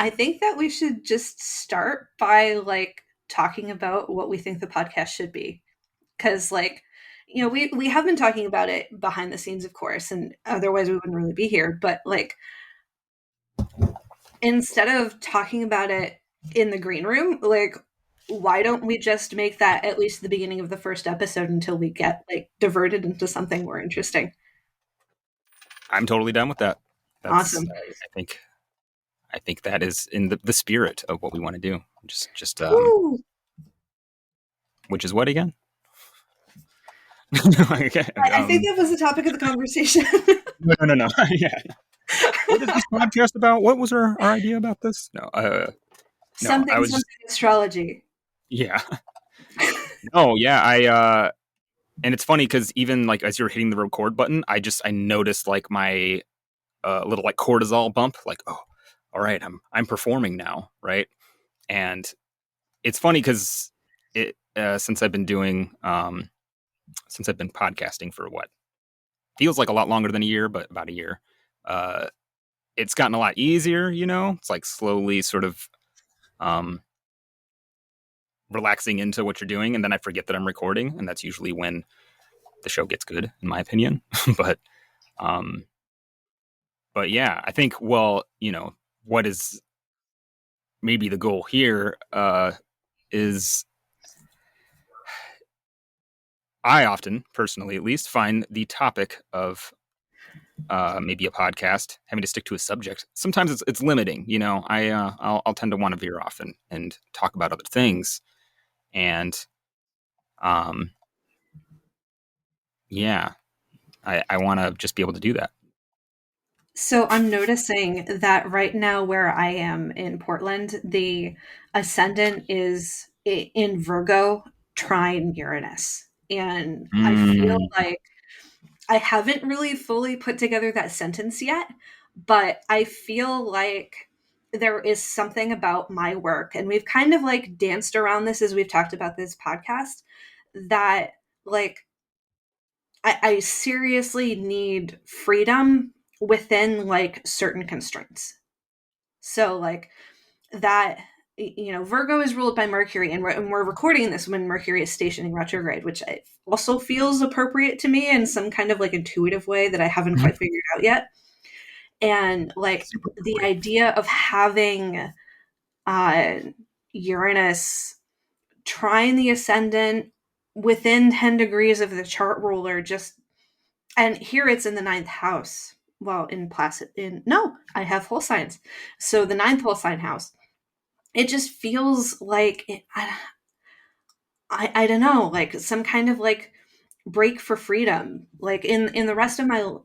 I think that we should just start by like talking about what we think the podcast should be. Because like, we have been talking about it behind the scenes, of course, and otherwise we wouldn't really be here. But like, instead of talking about it in the green room, like, why don't we just make that at least the beginning of the first episode until we get like diverted into something more interesting? I'm totally down with that. That's Awesome. I think that is in the spirit of what we want to do. Just which is what again? Okay, I think that was the topic of the conversation. No. Yeah. What is this podcast about? What was our idea about this? Something astrology. Yeah. No, yeah. And it's funny because even like as you're hitting the record button, I noticed like my little like cortisol bump, like, oh, all right, I'm performing now, right? And it's funny because since I've been podcasting for what feels like a lot longer than a year, but about a year, it's gotten a lot easier. It's like slowly sort of relaxing into what you're doing, and then I forget that I'm recording, and that's usually when the show gets good, in my opinion. But yeah, I think, well, what is maybe the goal here is I often, personally at least, find the topic of maybe a podcast having to stick to a subject. Sometimes it's limiting, I'll tend to want to veer off and talk about other things. And yeah, I want to just be able to do that. So I'm noticing that right now where I am in Portland, the ascendant is in Virgo trine Uranus. And I feel like I haven't really fully put together that sentence yet, but I feel like there is something about my work, and we've kind of like danced around this as we've talked about this podcast, that like I seriously need freedom within like certain constraints. So like that, Virgo is ruled by Mercury, and we're recording this when Mercury is stationing retrograde, which also feels appropriate to me in some kind of like intuitive way that I haven't quite figured out yet. And like the idea of having Uranus trine the ascendant within 10 degrees of the chart ruler, and here it's in the 9th house. Well, I have whole signs. So the 9th whole sign house, it just feels like I don't know, like some kind of like break for freedom. Like in the rest of my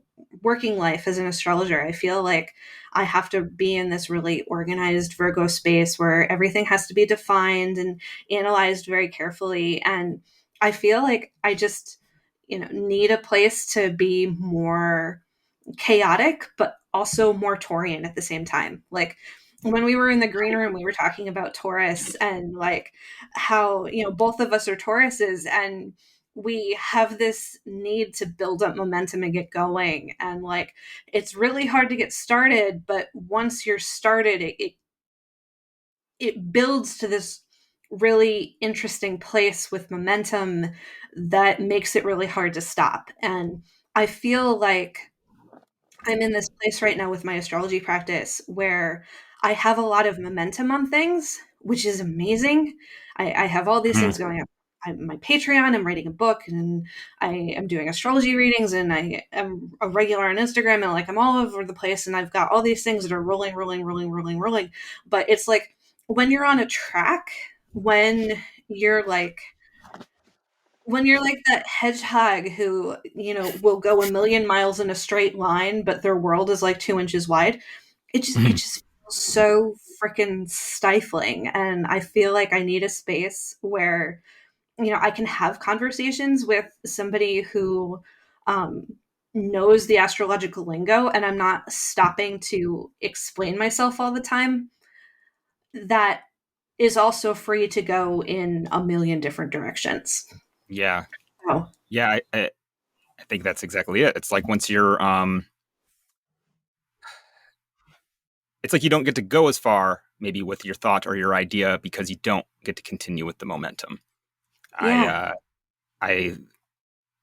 working life as an astrologer, I feel like I have to be in this really organized Virgo space where everything has to be defined and analyzed very carefully. And I feel like I just, need a place to be more chaotic, but also more Taurian at the same time. Like when we were in the green room, we were talking about Taurus and like how, both of us are Tauruses, and we have this need to build up momentum and get going. And like, it's really hard to get started, but once you're started, it builds to this really interesting place with momentum that makes it really hard to stop. And I feel like I'm in this place right now with my astrology practice where I have a lot of momentum on things, which is amazing. I have all these things going on. I'm my Patreon, I'm writing a book, and I am doing astrology readings, and I am a regular on Instagram, and like I'm all over the place, and I've got all these things that are rolling. But it's like when you're on a track, when you're like that hedgehog who, will go a million miles in a straight line, but their world is like 2 inches wide. It just feels so freaking stifling. And I feel like I need a space where, I can have conversations with somebody who knows the astrological lingo, and I'm not stopping to explain myself all the time. That is also free to go in a million different directions. Yeah. Oh. Yeah, I think that's exactly it. It's like once you're it's like you don't get to go as far maybe with your thought or your idea because you don't get to continue with the momentum. I Yeah. uh, I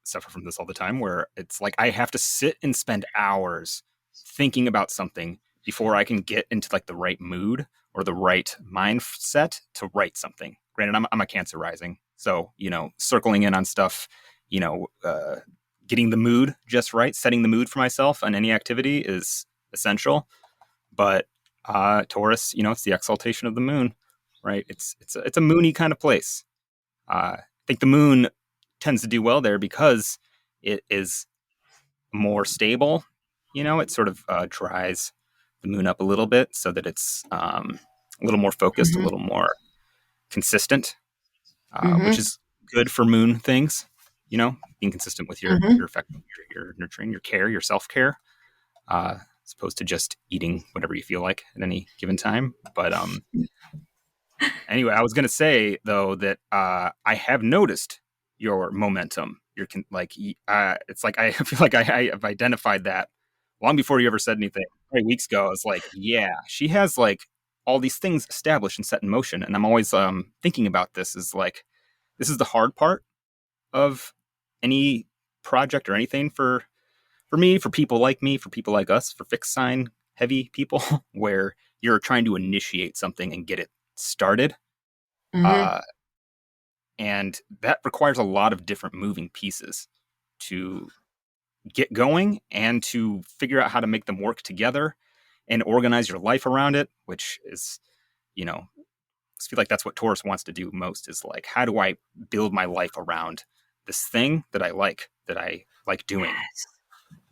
suffer from this all the time where it's like I have to sit and spend hours thinking about something before I can get into like the right mood or the right mindset to write something. Granted, I'm a Cancer rising, so circling in on stuff, getting the mood just right, setting the mood for myself on any activity is essential. But Taurus, it's the exaltation of the moon, right? It's a moony kind of place. I think the moon tends to do well there because it is more stable. It sort of dries the moon up a little bit so that it's a little more focused, a Hmm. little more consistent, which Hmm. is good for moon things. Being consistent with your Hmm. effect, your nurturing, your care, your self care, as opposed to just eating whatever you feel like at any given time. But anyway, I was going to say though that I have noticed your momentum. It's like I feel like I have identified that long before you ever said anything. 3 weeks ago, I was like, yeah, she has like all these things established and set in motion, and I'm always thinking about this. Is like this is the hard part of any project or anything for me, for people like me, for people like us, for fixed sign heavy people, where you're trying to initiate something and get it started. Hmm. Uh, and that requires a lot of different moving pieces to get going and to figure out how to make them work together and organize your life around it, which is, I feel like that's what Taurus wants to do most is like, how do I build my life around this thing that I like doing, Yes.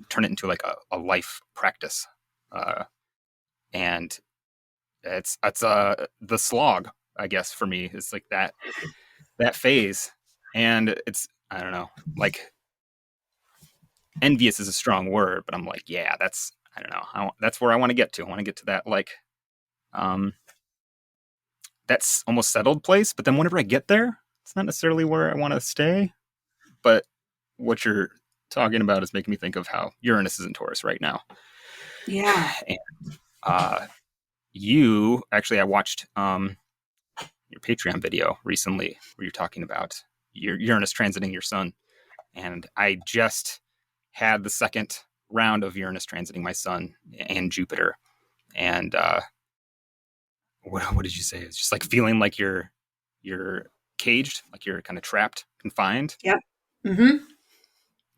turn it into like a life practice. Uh, and it's the slog, I guess, for me is like that phase. And it's, I don't know, like envious is a strong word, but I'm like, yeah, that's, I don't know. That's where I want to get to. I want to get to that, like, um, that's almost settled place. But then whenever I get there, it's not necessarily where I want to stay. But what you're talking about is making me think of how Uranus is in Taurus right now. Yeah. And uh, you actually, I watched your Patreon video recently where you're talking about your Uranus transiting your sun. And I just had the second round of Uranus transiting my sun and Jupiter. And what did you say? It's just like feeling like you're caged, like you're kind of trapped, confined, Yep. Hmm.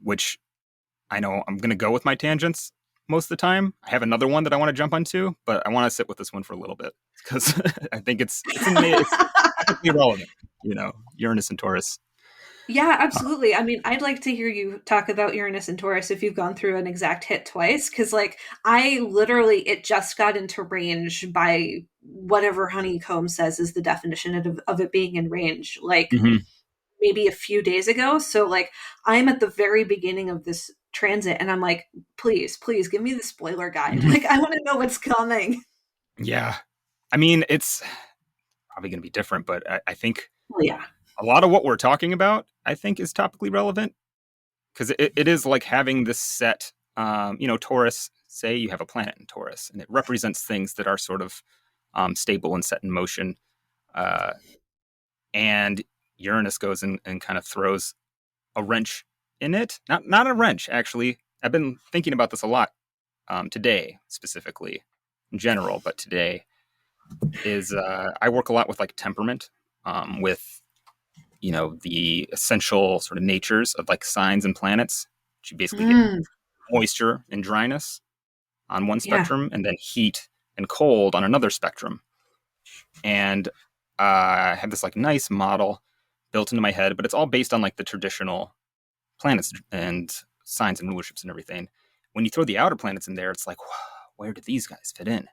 which I know I'm going to go with my tangents most of the time. I have another one that I want to jump onto, but I want to sit with this one for a little bit because I think it's topically relevant. Uranus and Taurus. Yeah, Uh, absolutely. I mean, I'd like to hear you talk about Uranus and Taurus if you've gone through an exact hit twice, because like I literally it just got into range by whatever Honeycomb says is the definition of it being in range, like mhm. maybe a few days ago. So like I'm at the very beginning of this transit and I'm like, please, please give me the spoiler guide. Mhm. Like I want to know what's coming. Yeah, I mean it's probably going to be different, but I think Well, yeah. a lot of what we're talking about, I think, is topically relevant because it is like having this set. Taurus. Say you have a planet in Taurus, and it represents things that are sort of stable and set in motion. Uh, and Uranus goes and kind of throws a wrench in it. Not a wrench, actually. I've been thinking about this a lot today, specifically in general, but today is I work a lot with like temperament, with the essential sort of natures of like signs and planets. You basically get Mm, moisture and dryness on one yeah. spectrum, and then heat and cold on another spectrum. And I have this like nice model built into my head, but it's all based on like the traditional planets and signs and rulerships and everything. When you throw the outer planets in there, it's like, where do these guys fit in?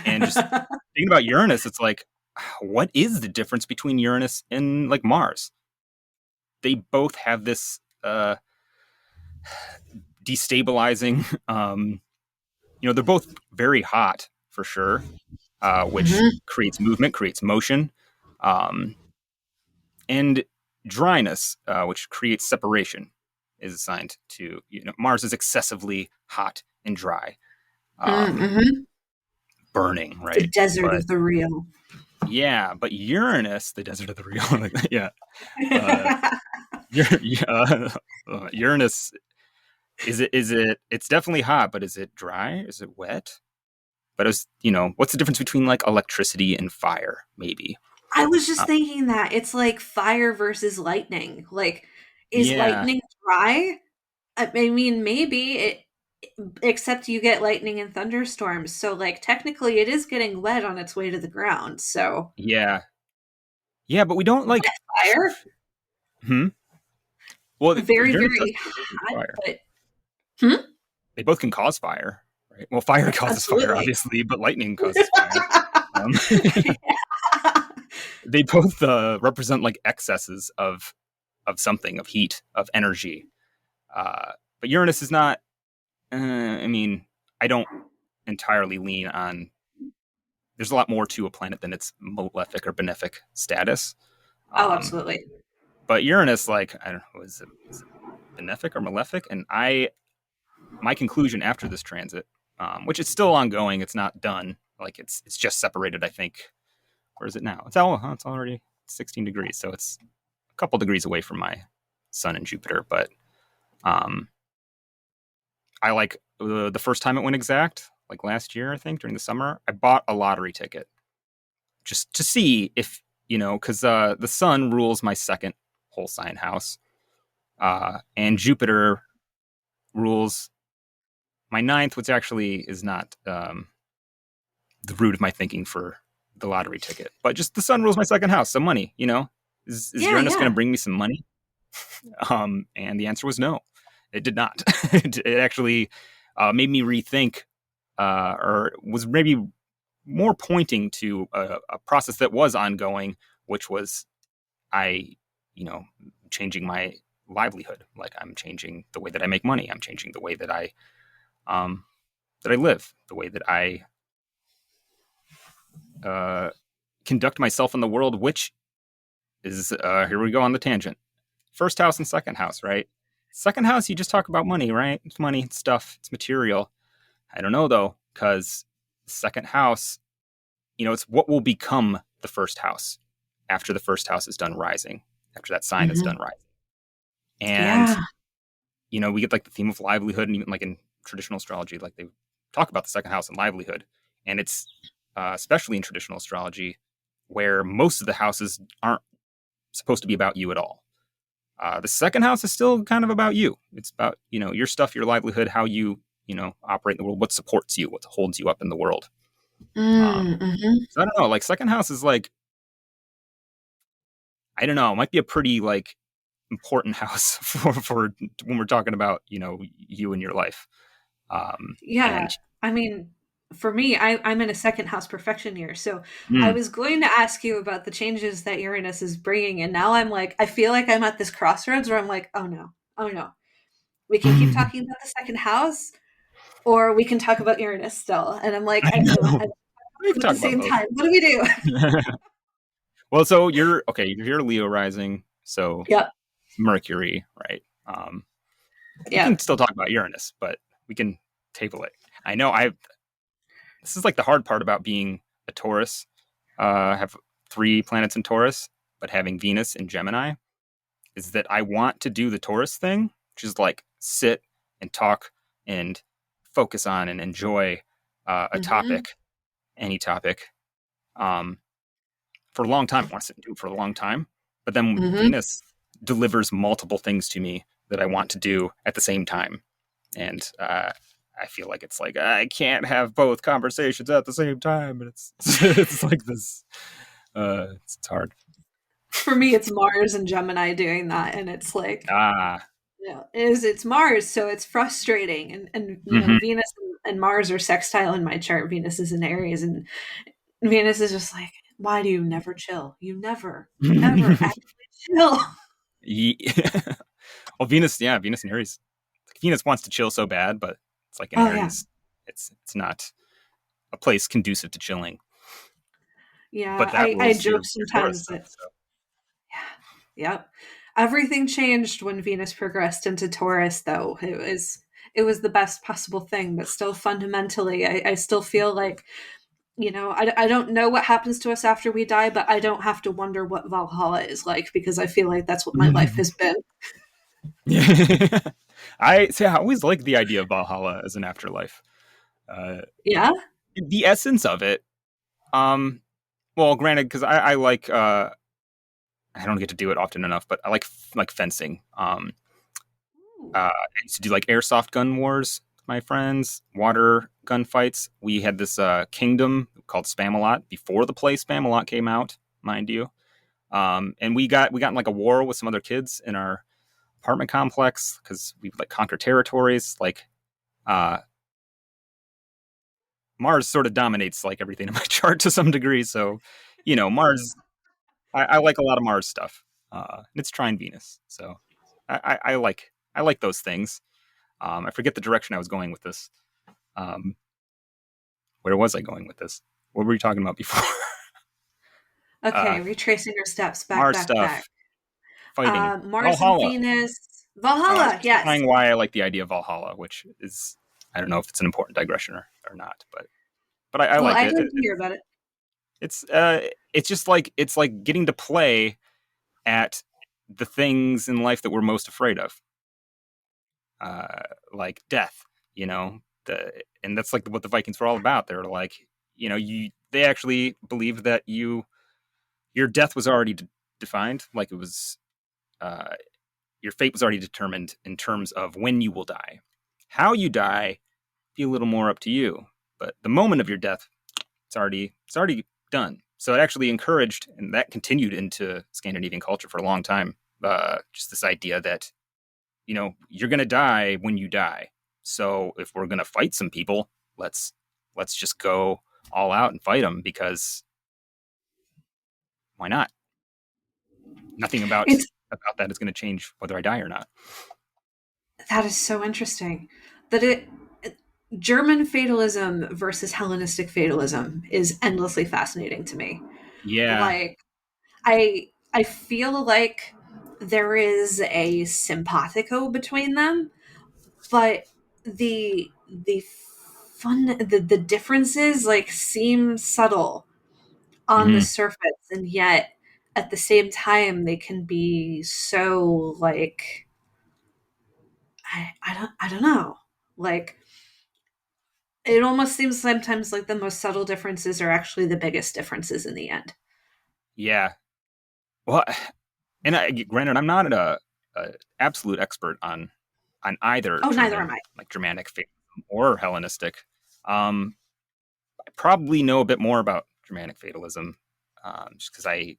And just thinking about Uranus, it's like, what is the difference between Uranus and like Mars? They both have this destabilizing. They're both very hot for sure, which Mhm. creates movement, creates motion, um, and dryness, which creates separation, is assigned to Mars is excessively hot and dry. Mm, Um, mhm. burning, The right? desert But of the real. yeah, but Uranus, the desert of the real, like, yeah, uh, Uranus is it? It's definitely hot, but is it dry? Is it wet? But it's what's the difference between like electricity and fire? Maybe. I was just Uh, thinking that it's like fire versus lightning. Like, is yeah, lightning dry? I mean, maybe it, except you get lightning and thunderstorms. So, like, technically, it is getting wet on its way to the ground. So, yeah, yeah. But we don't like. wet fire, Hmm. Well, very, Uranus does very produce hot, fire. but hmm? They both can cause fire, right? Well, fire causes fire, Absolutely. obviously, but lightning causes fire. Um, they both represent like excesses of something, of heat, of energy. But Uranus is not. I mean, I don't entirely lean on. There's a lot more to a planet than its malefic or benefic status. Oh, Um, absolutely. but Uranus, like, I don't know, is it benefic or malefic? And my conclusion after this transit, which is still ongoing, it's not done. Like it's just separated. I think. Where is it now? It's already 16 degrees, so it's a couple degrees away from my sun and Jupiter. But um, I like the first time it went exact, like last year, I think during the summer, I bought a lottery ticket just to see if because the sun rules my second whole sign house, and Jupiter rules my ninth, which actually is not the root of my thinking for the lottery ticket. But just the sun rules my second house, so money. Is Yeah, Uranus going yeah. to bring me some money? And the answer was no. It did not. It actually made me rethink, or was maybe more pointing to a process that was ongoing, which was I, you know, changing my livelihood. Like I'm changing the way that I make money. I'm changing the way um, that I live, the way that I uh, conduct myself in the world, which is here we go on the tangent. First house and second house, right? Second house, you just talk about money, right? It's money, it's stuff, it's material. I don't know though, because second house, it's what will become the first house after the first house is done rising, after that sign is done Hmm. rising. And, Yeah. we get like the theme of livelihood, and even like in traditional astrology, like they talk about the second house and livelihood. And it's especially in traditional astrology where most of the houses aren't supposed to be about you at all. The second house is still kind of about you. It's about, your stuff, your livelihood, how you, operate in the world, what supports you, what holds you up in the world. Mm-hmm. So I don't know, like second house is like, I don't know, it might be a pretty like important house for when we're talking about, you and your life. Yeah. And I mean, for me, I'm in a second house perfection year. So I mm, was going to ask you about the changes that Uranus is bringing. And now I'm like, I feel like I'm at this crossroads where I'm like, oh no, oh no. We can keep talking about the second house, or we can talk about Uranus still. And I'm like, I know. I We can at the talk about same both. time. What do we do? Well, so you're okay. You're Leo rising, so Yep. Mercury, right? We can Yep. still talk about Uranus, but we can table it. I know. This is like the hard part about being a Taurus. I have 3 planets in Taurus, but having Venus in Gemini is that I want to do the Taurus thing, which is like sit and talk and focus on and enjoy a Hmm. topic, any topic, um, for a long time. I want to sit and do it for a long time. But then Hmm. Venus delivers multiple things to me that I want to do at the same time. And I feel like it's like I can't have both conversations at the same time. And it's it's like this. It's hard. For me, it's Mars and Gemini doing that. And it's like, Ah. it's Mars, so it's frustrating. And Hmm. Venus and Mars are sextile in my chart. Venus is in Aries, and Venus is just like, why do you never chill? You never, ever actually chill. Well, Venus, yeah, Venus and Aries. Venus wants to chill so bad, but it's like in Oh yeah, Aries, it's not a place conducive to chilling. But yeah. that I rules joke your Taurus sometimes stuff. that So. yep, everything changed when Venus progressed into Taurus. Though it was the best possible thing, but still fundamentally, I still feel like I don't know what happens to us after we die, but I don't have to wonder what Valhalla is like because I feel like that's what my life has been. Yeah. I say I always like the idea of Valhalla as an afterlife. Uh, Yeah. the essence of it. Um, well, granted, because I like I don't get to do it often enough, but I like fencing. I used to do like airsoft gun wars with my friends, water gun fights. We had this kingdom called Spamalot before the play Spamalot came out, mind you. And we got in like a war with some other kids in our apartment complex because we would like conquer territories. Like uh, Mars sort of dominates like everything in my chart to some degree. So, Mars. I like a lot of Mars stuff. It's trine Venus, so I like those things. I forget the direction I was going with this. Um, where was I going with this? What were you talking about before? uh, Okay, retracing our steps back, Mars back, back. stuff, fighting Mars and Valhalla. Venus. I was Valhalla, yes. justifying why I like the idea of Valhalla, which is I don't know if it's an important digression or not, but I Well, like I'd it. like to hear about it. It's just like it's like getting to play at the things in life that we're most afraid of, uh, like death. You know, and that's like what the Vikings were all about. They're like, they actually believed that your death was already defined, like it was uh, your fate was already determined in terms of when you will die. How you die, be a little more up to you. But the moment of your death, it's already done. So it actually encouraged, and that continued into Scandinavian culture for a long time. Just this idea that you're gonna die when you die. So if we're gonna fight some people, let's just go all out and fight them because why not? Nothing about It's that is going to change whether I die or not. that is so interesting. That it German fatalism versus Hellenistic fatalism is endlessly fascinating to me. Yeah. Like I feel like there is a simpatico between them, but the the differences like seem subtle on the Hmm. surface, and yet at the same time they can be so like I don't know. Like it almost seems sometimes like the most subtle differences are actually the biggest differences in the end. Yeah. Well, and granted, I'm not a absolute expert on either Oh, neither am German, I. like Germanic faith or Hellenistic. Um, I probably know a bit more about Germanic fatalism, just because I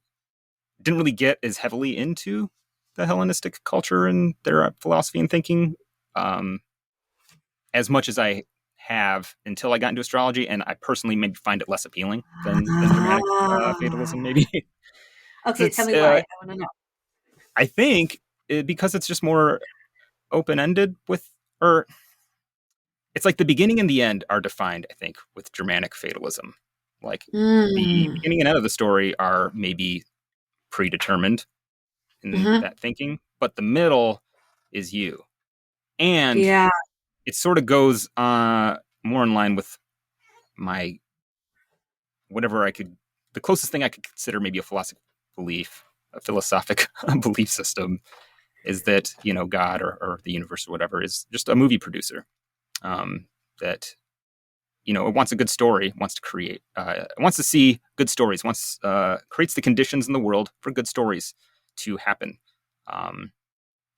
didn't really get as heavily into the Hellenistic culture and their philosophy and thinking um, as much as I have until I got into astrology, and I personally maybe find it less appealing than Germanic fatalism, Ah. maybe because Okay, tell it's me why. I want to know. I think because it's just more open ended with or it's like the beginning and the end are defined. I think with Germanic fatalism, like the Mm. beginning and end of the story are maybe predetermined in Hmm. that thinking, but the middle is you. And Yeah. it sort of goes more in line with my whatever I could, the closest thing I could consider maybe a philosophic belief, a philosophic belief system is that, God or the universe or whatever is just a movie producer that, it wants a good story, wants to create, it wants to see good stories, wants, creates the conditions in the world for good stories to happen. Um,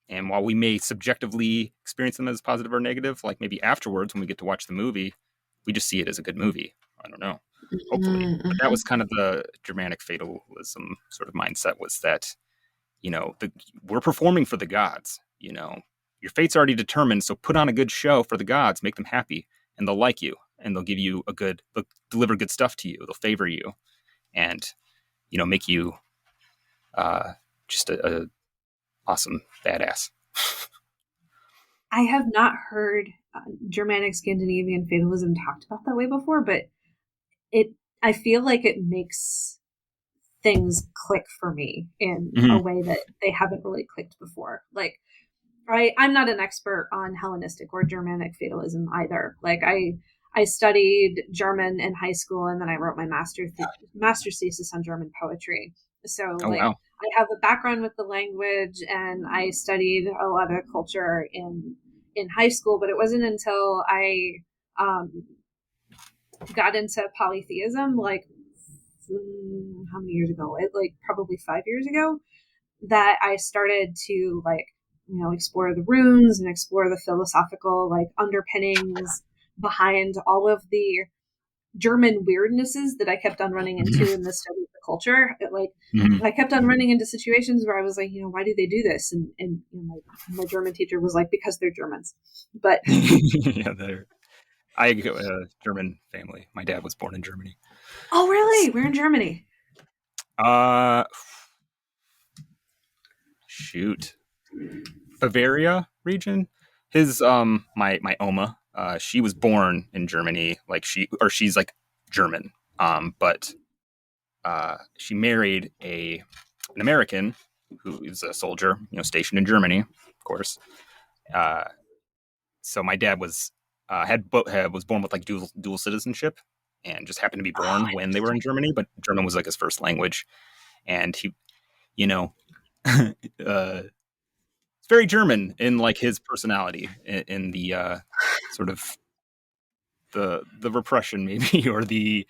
And while we may subjectively experience them as positive or negative, like maybe afterwards when we get to watch the movie, we just see it as a good movie. I don't know. Hopefully. But that Mm-hmm. was kind of the Germanic fatalism sort of mindset was that, we're performing for the gods, Your fate's already determined, so put on a good show for the gods, make them happy, and they'll like you, and they'll give you they'll deliver good stuff to you, they'll favor you, and, make you just a awesome badass. I have not heard Germanic Scandinavian fatalism talked about that way before, but it I feel like it makes things click for me in a Mhm. way that they haven't really clicked before. Like I'm not an expert on Hellenistic or Germanic fatalism either. Like I studied German in high school, and then I wrote my master's thesis on German poetry. So, Oh like, wow. I have a background with the language, and I studied a lot of culture in high school. But it wasn't until I um, got into polytheism, like how many years ago? Like probably 5 years ago, that I started to like explore the runes and explore the philosophical like underpinnings behind all of the German weirdnesses that I kept on running into in the study of the culture. Mhm. I kept on running into situations where I was like, why do they do this? And my German teacher was like, because they're Germans. But Yeah, I go German family. My dad was born in Germany. oh, really? It's, We're in Germany. uh, shoot, Bavaria region. His my Oma, she was born in Germany. Like she's like German. But she married an American who is a soldier, stationed in Germany, of course. Uh, so my dad was born with like dual citizenship, and just happened to be Oh, born when they were in Germany. But German was like his first language, and he, you know, it's very German in like his personality, in the sort of the repression maybe, or the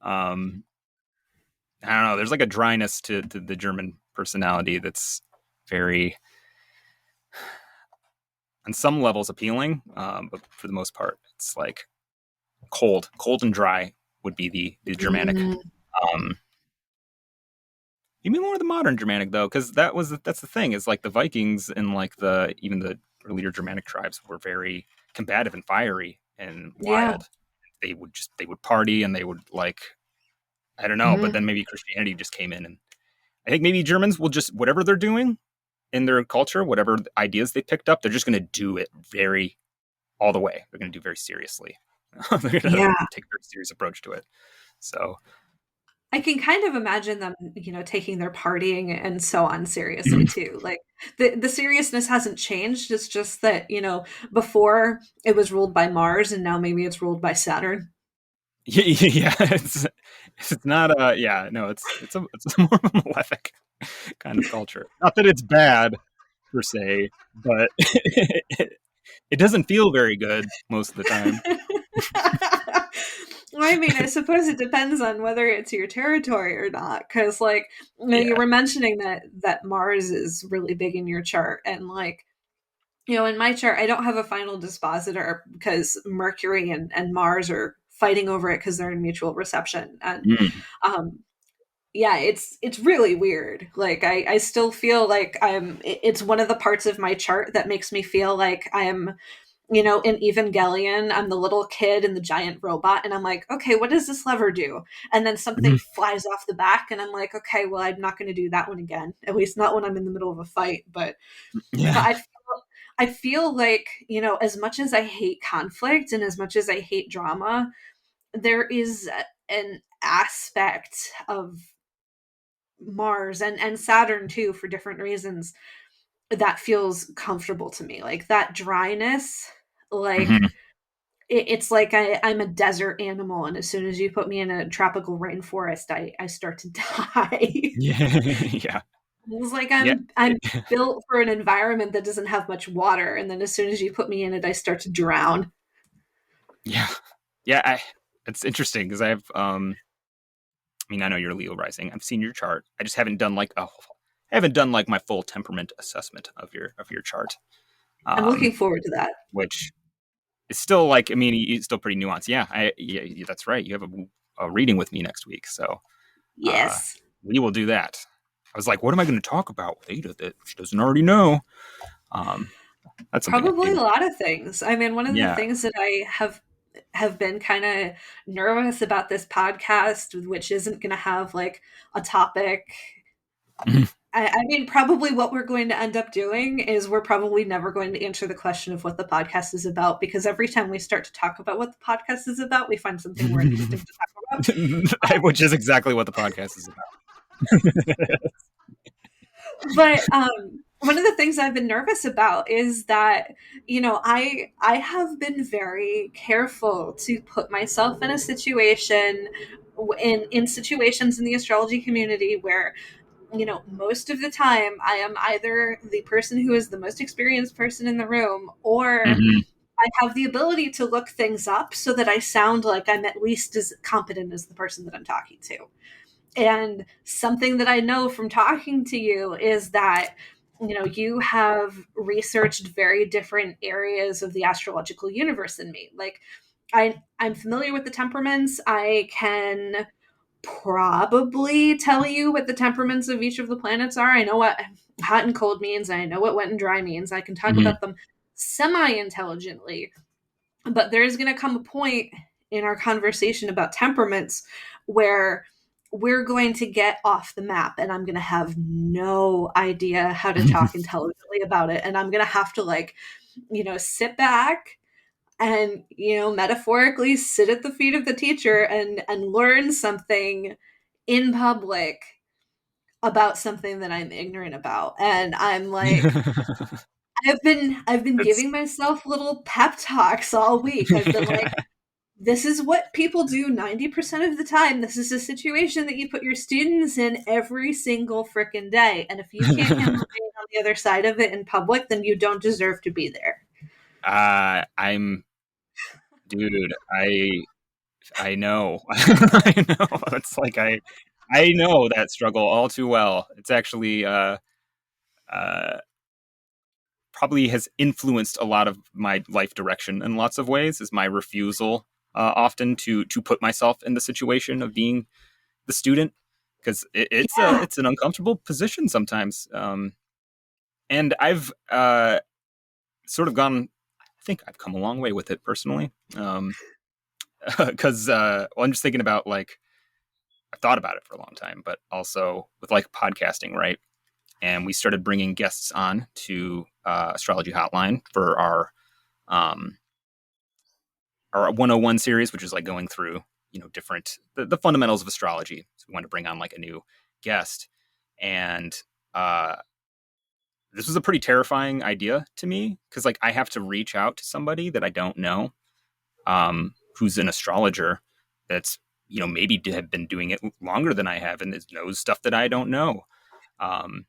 um, I don't know. There's like a dryness to the German personality that's very, on some levels, appealing, but for the most part, it's like cold and dry would be the Germanic. interesting. Um, Even more the modern Germanic though, because that's the thing, is like the Vikings and like the even the earlier Germanic tribes were very combative and fiery and Yeah. wild. They would party, and they would like, I don't know, but Mhm. then maybe Christianity just came in, and I think maybe Germans will just, whatever they're doing in their culture, whatever ideas they picked up, they're just going to do it very all the way. They're going to do very seriously. They're going to Yeah. take a very serious approach to it. So I can kind of imagine them, taking their partying and so on seriously too. Like the seriousness hasn't changed. It's just that, before it was ruled by Mars and now maybe it's ruled by Saturn. yeah, it's not a, yeah, no, it's a more of a malefic kind of culture. Not that it's bad per se, but it doesn't feel very good most of the time. Well, I mean, I suppose it depends on whether it's your territory or not. Because, like, you Yeah. were mentioning that Mars is really big in your chart, and like, in my chart, I don't have a final dispositor because Mercury and Mars are fighting over it because they're in mutual reception, and Mm. um, yeah, it's really weird. Like, I still feel like it's one of the parts of my chart that makes me feel like I'm in Evangelion, I'm the little kid and the giant robot, and I'm like, okay, what does this lever do? And then something flies off the back, and I'm like, okay, well, I'm not going to do that one again. At least not when I'm in the middle of a fight. But Yeah. I feel like as much as I hate conflict and as much as I hate drama, there is an aspect of Mars and Saturn too, for different reasons, that feels comfortable to me. Like that dryness, like Mhm. it's like I'm a desert animal, and as soon as you put me in a tropical rainforest, I start to die. Yeah. Yeah. It's like Yeah. I'm built for an environment that doesn't have much water, and then as soon as you put me in it, I start to drown. Yeah. Yeah. It's interesting because I mean, I know you're Leo rising. I've seen your chart. I just haven't done like, I haven't done like my full temperament assessment of your chart. I'm looking Um, forward to that. which is still like, I mean, it's still pretty nuanced. Yeah, yeah, that's right. You have a reading with me next week, so uh, Yes. we will do that. I was like, what am I going to talk about with Ada that she doesn't already know? Um, that's something I Probably a do. lot of things. I mean, one of the Yeah. things that I have been kind of nervous about this podcast, which isn't going to have like a topic. I mean, probably what we're going to end up doing is we're probably never going to answer the question of what the podcast is about, because every time we start to talk about what the podcast is about, we find something more interesting to talk about. Which is exactly what the podcast is But one of the things I've been nervous about is that I have been very careful to put myself in a situation in situations in the astrology community where, most of the time I am either the person who is the most experienced person in the room, or Hmm. I have the ability to look things up so that I sound like I'm at least as competent as the person that I'm talking to. And something that I know from talking to you is that, you have researched very different areas of the astrological universe than me. Like, I'm familiar with the temperaments. I can probably tell you what the temperaments of each of the planets are. I know what hot and cold means. I know what wet and dry means. I can talk Hmm. about them semi intelligently. But there's going to come a point in our conversation about temperaments where we're going to get off the map, and I'm going to have no idea how to talk intelligently about it. And I'm going to have to, like, sit back and, metaphorically sit at the feet of the teacher and learn something in public about something that I'm ignorant about. And I'm like, I've been It's giving myself little pep talks all week. I've been like, this is what people do 90% of the time. This is a situation that you put your students in every single freaking day. And if you can't handle being on the other side of it in public, then you don't deserve to be there. I'm dude. I know. I know. It's like I know that struggle all too well. It's actually uh probably has influenced a lot of my life direction in lots of ways. Is my refusal often to put myself in the situation of being the student, because Yeah. it's an uncomfortable position sometimes. And I've sort of gone. I think I've come a long way with it personally. Because well, I'm just thinking about like I've thought about it for a long time, but also with like podcasting, right? And we started bringing guests on to Astrology Hotline for um, our 101 series, which is like going through different the fundamentals of astrology. So we wanted to bring on like a new guest, and uh, this was a pretty terrifying idea to me because like I have to reach out to somebody that I don't know, who's an astrologer that's maybe have been doing it longer than I have and knows stuff that I don't know. Um,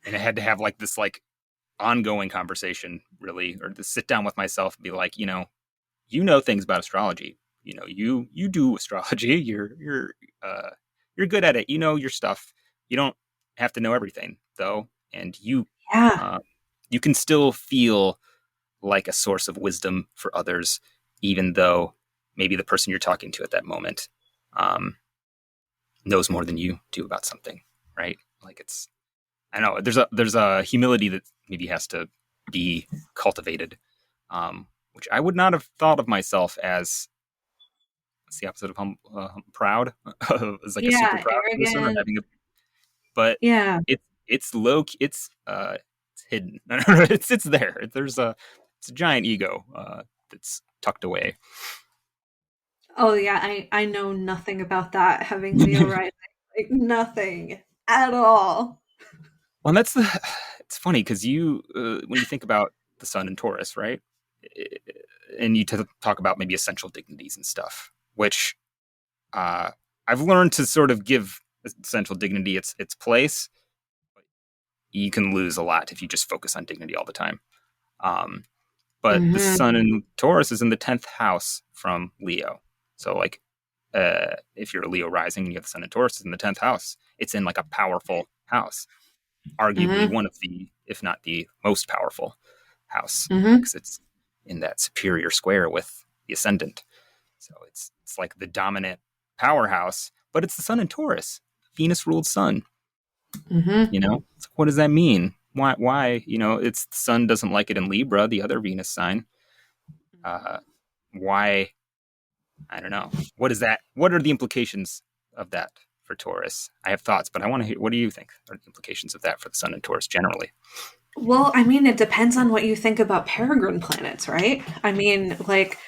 and I had to have like this like ongoing conversation really, or to sit down with myself and be like, things about astrology. You do astrology. Uh, you're good at it. You know your stuff. You don't have to know everything though, and Yeah. uh, you can still feel like a source of wisdom for others, even though maybe the person you're talking to at that moment um, knows more than you do about something, right? Like it's, I know there's a humility that maybe has to be cultivated, which I would not have thought of myself as. It's the opposite of proud. As like a super Yeah. proud person or Arrogant. having a, but Yeah. it's low, it's hidden. It's there. It's a giant ego that's tucked away. Oh, yeah. I know nothing about that, having Leo rising. Like, nothing at all. Well, that's the. It's funny because when you think about the sun in Taurus, right? And you talk about maybe essential dignities and stuff, which uh, I've learned to sort of give essential dignity its place. You can lose a lot if you just focus on dignity all the time. Um, but the sun Hmm. in Taurus is in the 10th house from Leo. So, like, if you're a Leo rising and you have the sun in Taurus, it's in the 10th house. It's in like a powerful house, arguably Hmm. one of the, if not the most powerful house, Hmm. because it's in that superior square with the ascendant. So it's like the dominant powerhouse, but it's the sun in Taurus, Venus ruled sun. Hmm. It's like, what does that mean? Why? It's the sun doesn't like it in Libra, the other Venus sign. Uh, why? I don't know. What is that? What are the implications of that for Taurus? I have thoughts, but I want to hear. What do you think are the implications of that for the sun and Taurus generally? Well, I mean, it depends on what you think about peregrine planets, right? I mean, like,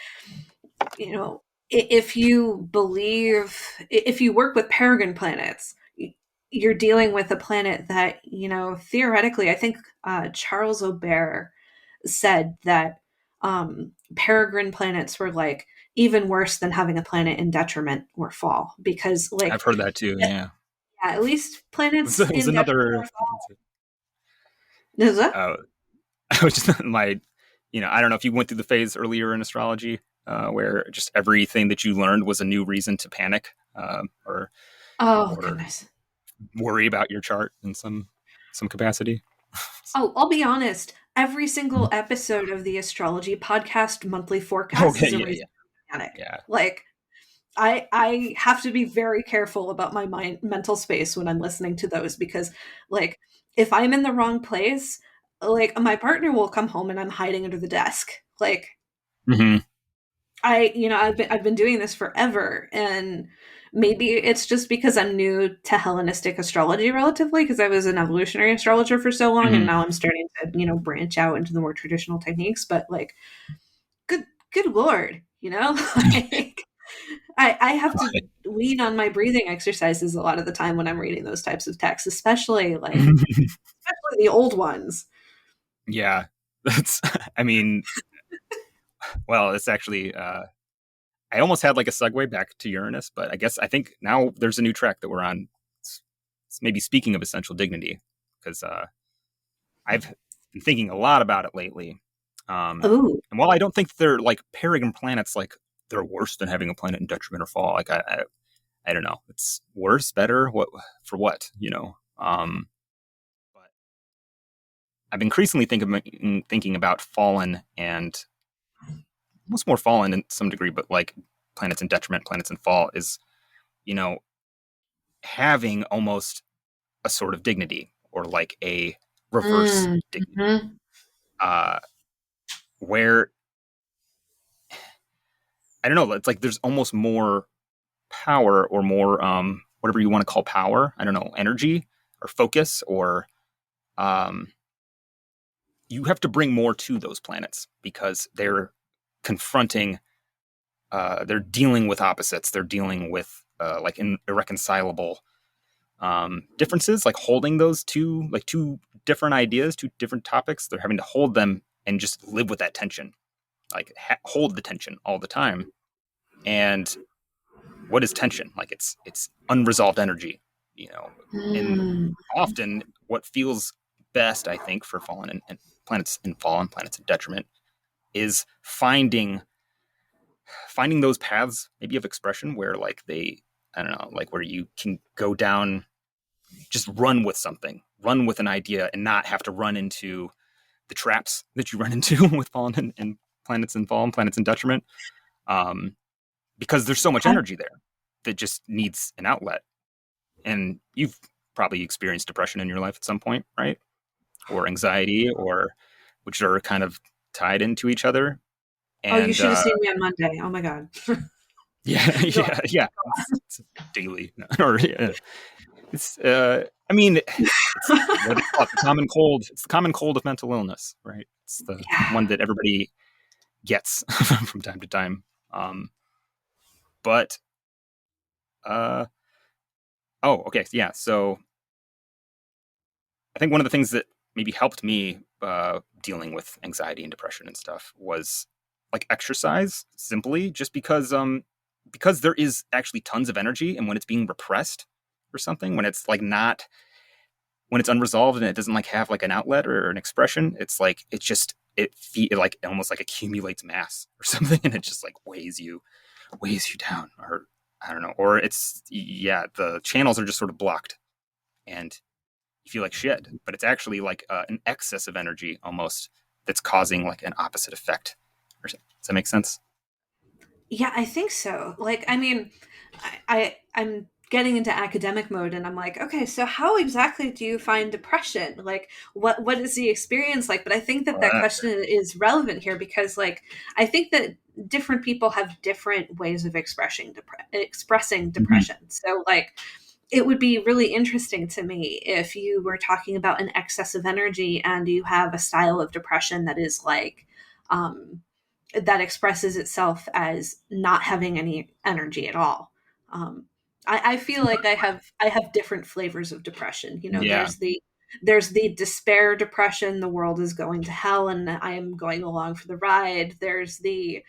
if you believe, if you work with peregrine planets, you're dealing with a planet that, theoretically, I think Charles Aubert said that peregrine planets were like even worse than having a planet in detriment or fall because I've like heard that too. yeah, Yeah, at least planets it was in detriment another. or fall. Is that? Uh, I was just my, I don't know if you went through the phase earlier in astrology where just everything that you learned was a new reason to panic Oh or goodness. worry about your chart in some capacity. Oh, I'll be honest. Every single episode of the astrology podcast monthly forecast Okay, is a yeah, reason yeah, to panic. yeah. Like I have to be very careful about my mental space when I'm listening to those because like if I'm in the wrong place, like my partner will come home and I'm hiding under the desk. Like Hmm. I've been doing this forever and maybe it's just because I'm new to Hellenistic astrology relatively because I was an evolutionary astrologer for so long and Hmm. now I'm starting to, branch out into the more traditional techniques, but like good good lord, like I have to lean on my breathing exercises a lot of the time when I'm reading those types of texts, especially the old ones. Yeah, that's. I mean, well, it's actually. I almost had like a segue back to Uranus, but I think now there's a new track that we're on. It's maybe speaking of essential dignity, because I've been thinking a lot about it lately. Oh, And while I don't think they're like peregrine planets, like they're worse than having a planet in detriment or fall. Like I don't know. It's worse, better, what for what, But I've increasingly thinking about fallen and almost more fallen in some degree, but like planets in detriment, planets in fall is, you know, having almost a sort of dignity or like a reverse dignity, mhm. uh, where I don't know. It's like there's almost more power or more whatever you want to call power. I don't know, energy or focus or um, you have to bring more to those planets because they're confronting, they're dealing with opposites. They're dealing with like irreconcilable differences, like holding those two different ideas, two different topics. They're having to hold them and just live with that tension, like hold the tension all the time. And what is tension? Like it's unresolved energy, and Mm. often what feels best, I think, for fallen and planets in fall and planets in detriment is finding those paths maybe of expression where like I don't know, like where you can go down, just run with something, run with an idea and not have to run into the traps that you run into with fallen and planets in fall and planets in detriment. Um, because there's so much I- energy there that just needs an outlet. And you've probably experienced depression in your life at some point, right? Or anxiety, or which are kind of tied into each other. oh, you And should have seen me on Monday. Oh my god. yeah, Go on. yeah, yeah. It's daily, or it's. I mean, it's what they call it, the common cold. It's the common cold of mental illness, right? It's the one Yeah. that everybody gets from time to time. But uh, oh, okay, yeah. So I think one of the things that maybe helped me dealing with anxiety and depression and stuff was like exercise, simply just because there is actually tons of energy, and when it's being repressed or something, when it's like not when it's unresolved and it doesn't like have like an outlet or an expression, it's like it like almost like accumulates mass or something, and it just like weighs you down, or I don't know, or it's yeah, the channels are just sort of blocked and you feel like shit, but it's actually like an excess of energy almost that's causing like an opposite effect. Does that make sense? Yeah, I think so. Like, I mean, I'm getting into academic mode and I'm like, okay, so how exactly do you find depression? Like, what is the experience like? But I think that that Uh, question is relevant here because like I think that different people have different ways of expressing mhm. depression. So like it would be really interesting to me if you were talking about an excess of energy and you have a style of depression that is like um that expresses itself as not having any energy at all. Um, I feel like I have different flavors of depression. Yeah. There's the There's the despair depression, the world is going to hell and I am going along for the ride. There's the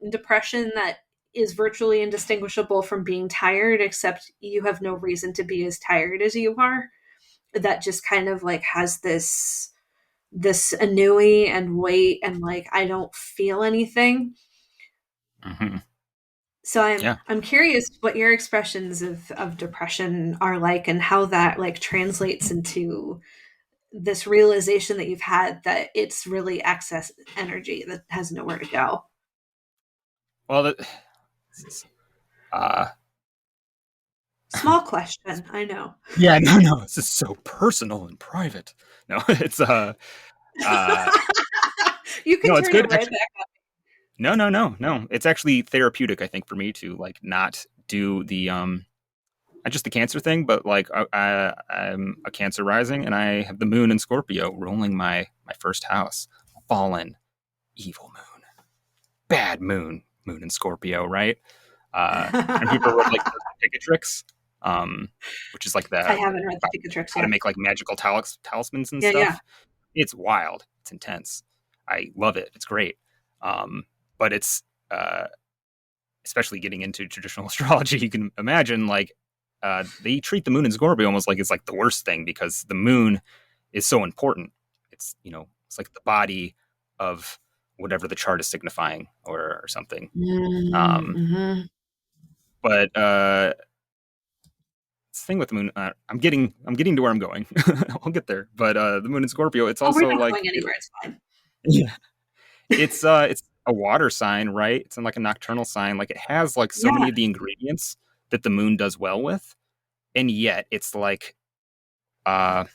depression that is virtually indistinguishable from being tired, except you have no reason to be as tired as you are. That just kind of like has this ennui and weight and like I don't feel anything. Mm-hmm. So I'm Yeah. I'm curious what your expressions of depression are like and how that like translates into this realization that you've had that it's really excess energy that has nowhere to go. Well, this is, uh, Small question, I know. yeah, no, this is so personal and private. No, it's uh, You can no, it's turn it good. right Actually, back. no. It's actually therapeutic, I think, for me to like not do the not just the Cancer thing, but like I'm a Cancer rising, and I have the Moon in Scorpio ruling my first house, fallen, evil Moon, bad Moon in Scorpio, right? And people read like the Picatrix, um, which is like I the haven't read the Picatrix how to yet. make like magical talismans and Yeah, yeah. stuff. It's wild. It's intense. I love it. It's great. But it's uh, especially getting into traditional astrology. You can imagine like they treat the moon in Scorpio almost like it's like the worst thing because the moon is so important. It's it's like the body of whatever the chart is signifying or something. Mm-hmm. But this thing with the moon, I'm getting to where I'm going. I'll get there. But the moon in Scorpio, it's Oh, we're also not like going anywhere. It's fine. yeah, it's a water sign, right? It's in like a nocturnal sign. Like it has like so Yeah. many of the ingredients that the moon does well with, and yet it's like uh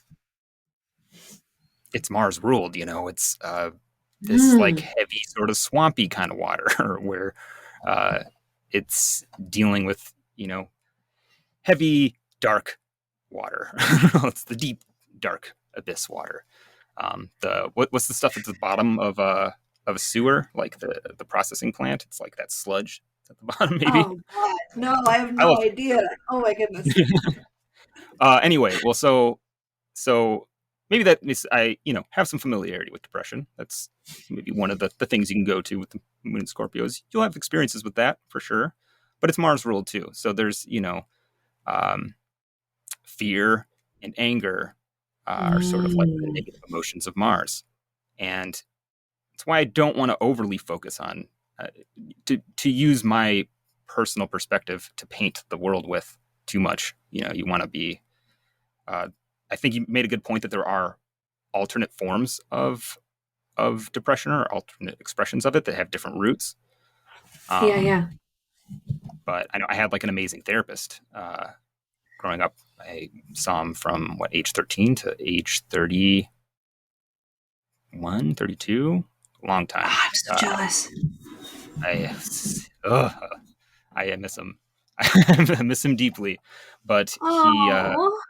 it's Mars ruled. It's this like Mm. heavy sort of swampy kind of water where uh it's dealing with heavy dark water. It's the deep dark abyss water. What's the stuff at the bottom of a sewer, like the processing plant? It's like that sludge at the bottom, maybe. Oh God, no! I have I no love. idea. Oh my goodness. Anyway, well, so maybe that is I have some familiarity with depression. That's maybe one of the things you can go to with the Moon and Scorpios. You'll have experiences with that for sure, but it's Mars ruled too. So there's um, fear and anger are sort of like the Mm. negative emotions of Mars, and that's why I don't want to overly focus on to use my personal perspective to paint the world with too much. You want to be. Uh, I think you made a good point that there are alternate forms of depression or alternate expressions of it that have different roots. Yeah, Um, yeah. but I know I had like an amazing therapist growing up. I saw him from age 13 to age 31, 32, long time. Ah, I'm so jealous. I ugh, I miss him. I miss him deeply, but Oh.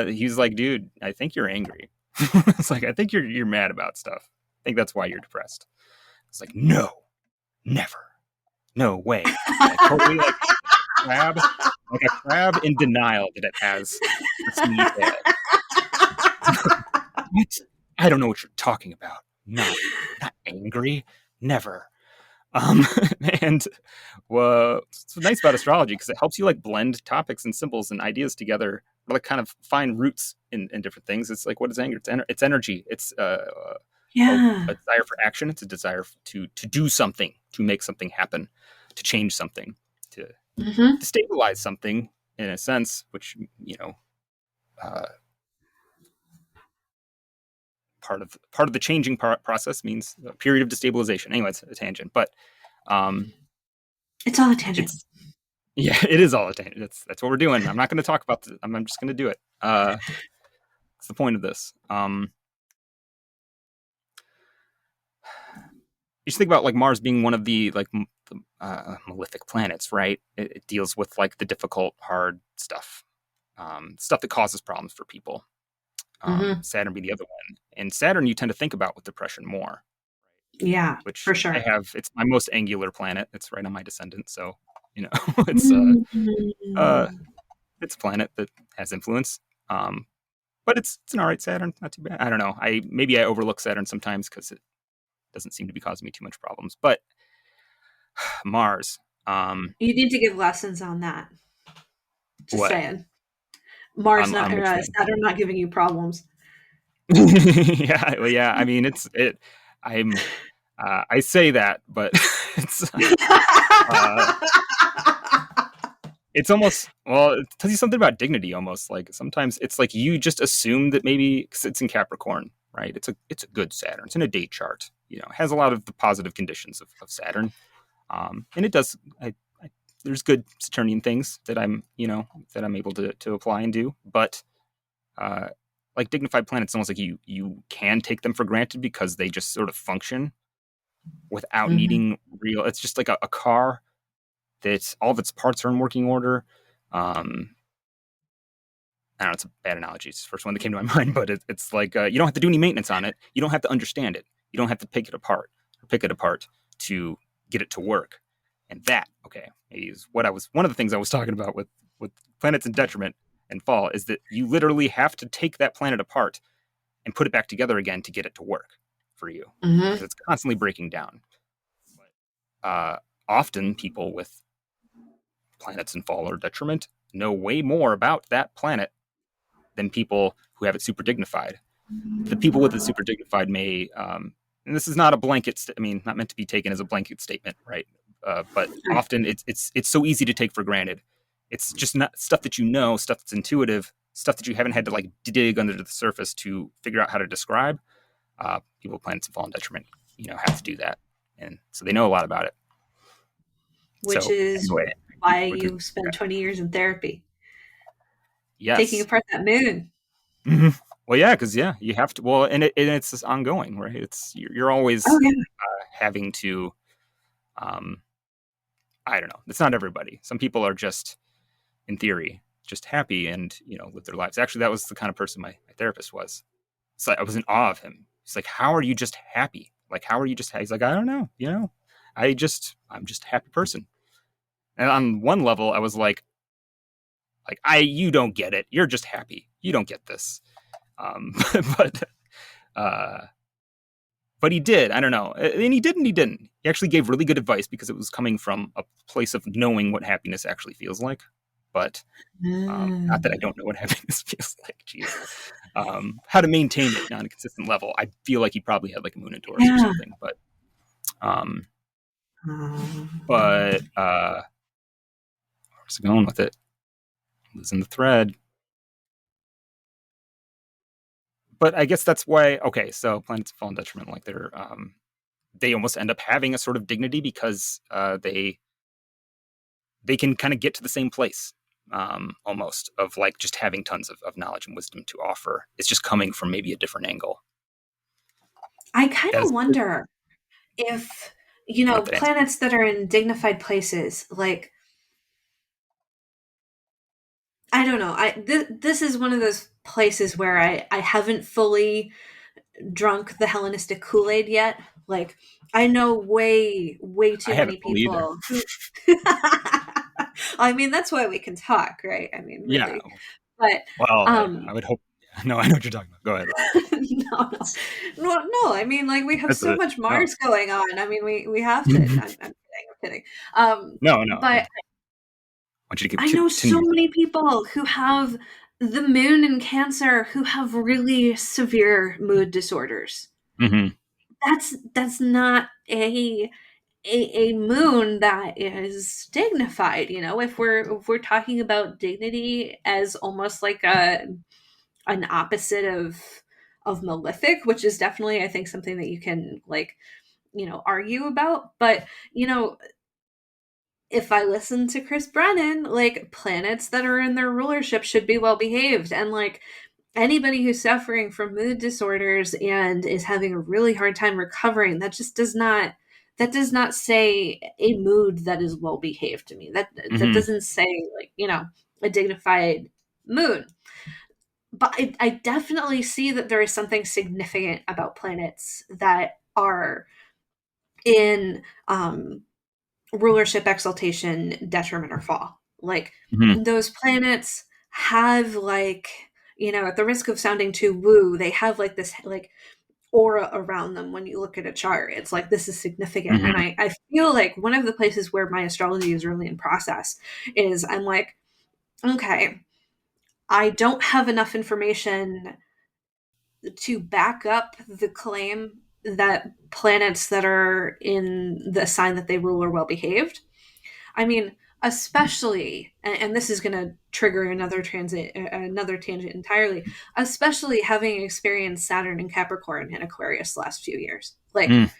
he's like, dude, I think you're angry. It's like I think you're mad about stuff. I think that's why you're depressed. It's like no, never, no way. And I totally like a crab in denial that it has a sneeze head. What? I don't know what you're talking about. Not angry, never. Um, and what's nice about astrology because it helps you like blend topics and symbols and ideas together, or like kind of find roots in different things. It's like what is anger? It's energy. It's a Yeah. desire for action. It's a desire to do something, to make something happen, to change something, to Hmm. to stabilize something in a sense, which uh, part of the changing process means a period of destabilization. Anyway, it's a tangent, but um, It's all a tangent. it's yeah, it is all a tangent. That's what we're doing. I'm not going to talk about I'm just going to do it. It's the point of this. You just think about like Mars being one of the like malefic planets, right? It deals with like the difficult, hard stuff, stuff that causes problems for people. Hmm. Saturn being the other one, and Saturn you tend to think about with depression more, Yeah, which for I sure. have. It's my most angular planet. It's right on my descendant, so you know it's Mm. it's a planet that has influence. Um, but it's an all right Saturn, not too bad. I don't know. Maybe I overlook Saturn sometimes because it doesn't seem to be causing me too much problems. But Mars, You need to give lessons on that. Just what saying. Mars not on or which thing? Saturn not giving you problems. Yeah, well, yeah. I mean, it's it. I'm. I say that, but it's uh, it's almost well. It tells you something about dignity. Almost like sometimes it's like you just assume that maybe because it's in Capricorn, right? It's a good Saturn. It's in a date chart. It has a lot of the positive conditions of Saturn, and it does. There's good Saturnian things that I'm able to apply and do, but uh, like dignified planets, almost like you can take them for granted because they just sort of function without Mhm. needing real. It's just like a car that all of its parts are in working order. Um, I don't know, it's a bad analogy. It's the first one that came to my mind, but it's like you don't have to do any maintenance on it. You don't have to understand it. You don't have to pick it apart to get it to work. And that, okay, is what I was. One of the things I was talking about with planets in detriment and fall is that you literally have to take that planet apart and put it back together again to get it to work for you because Mhm. it's constantly breaking down. But often people with planets in fall or detriment know way more about that planet than people who have it super dignified. The people with it super dignified may, and this is not a blanket. I mean, not meant to be taken as a blanket statement, right? But Right. often it's so easy to take for granted. It's just not stuff that stuff that's intuitive, stuff that you haven't had to like dig under the surface to figure out how to describe. People with planets in fall and detriment, have to do that, and so they know a lot about it. Which So is anyway, why we could, you spent 20 years in therapy taking yes. apart that moon. Mhm. Well, yeah, because you have to. Well, and it's just ongoing, right? It's you're Oh always yeah. having to. Um, I don't know. It's not everybody. Some people are just, in theory, just happy and live their lives. Actually, that was the kind of person my therapist was. So I was in awe of him. He's like, "How are you just happy? Like, how are you just?" He's like, "I don't know. I'm just a happy person." And on one level, I was like you don't get it. You're just happy. You don't get this. But uh, but he did. I don't know, and he did and he didn't. He actually gave really good advice because it was coming from a place of knowing what happiness actually feels like. But not that I Mm. don't know what happiness feels like. Jeez, how to maintain it on a consistent level. I feel like he probably had like a moon in Taurus or Yeah. something. Um, Um, but where's it going with it? Losing the thread. But I guess that's why. Okay, so planets fall in detriment, like they almost end up having a sort of dignity because they can kind of get to the same place almost of like just having tons of knowledge and wisdom to offer. It's just coming from maybe a different angle. I kind That of is wonder if, not that answer. planets that are in dignified places, like, I don't know. This is one of those places where I haven't fully drunk the Hellenistic Kool-Aid yet. Like, I know way I too haven't many fully either. people who I mean, that's why we can talk, right? I mean, Yeah. really. But Well, I um would hope. No, I know what you're talking about. Go ahead. no. No, I mean, like, we have That's so a much no. Mars going on. I mean, we have to. I'm kidding. No. I But want you to I know so continue. many people who have the moon in Cancer who have really severe mood disorders. Mm-hmm. That's not a moon that is dignified. If we're talking about dignity as almost like a an opposite of malefic, which is definitely, I think, something that you can, like, argue about. But if I listen to Chris Brennan, like, planets that are in their rulership should be well behaved, and, like, anybody who's suffering from mood disorders and is having a really hard time recovering, that does not say a mood that is well behaved to me. That Mm-hmm. doesn't say, like, a dignified mood. But I definitely see that there is something significant about planets that are in rulership, exaltation, detriment, or fall. Like, Mm-hmm. those planets have, like, at the risk of sounding too woo, they have like this like aura around them when you look at a chart. It's like this is significant. And Hmm. I feel like one of the places where my astrology is really in process is I'm like, okay, I don't have enough information to back up the claim that planets that are in the sign that they rule are well behaved. I mean, especially, and this is going to trigger another tangent entirely. Especially having experienced Saturn and Capricorn and Aquarius the last few years. Like, Mm.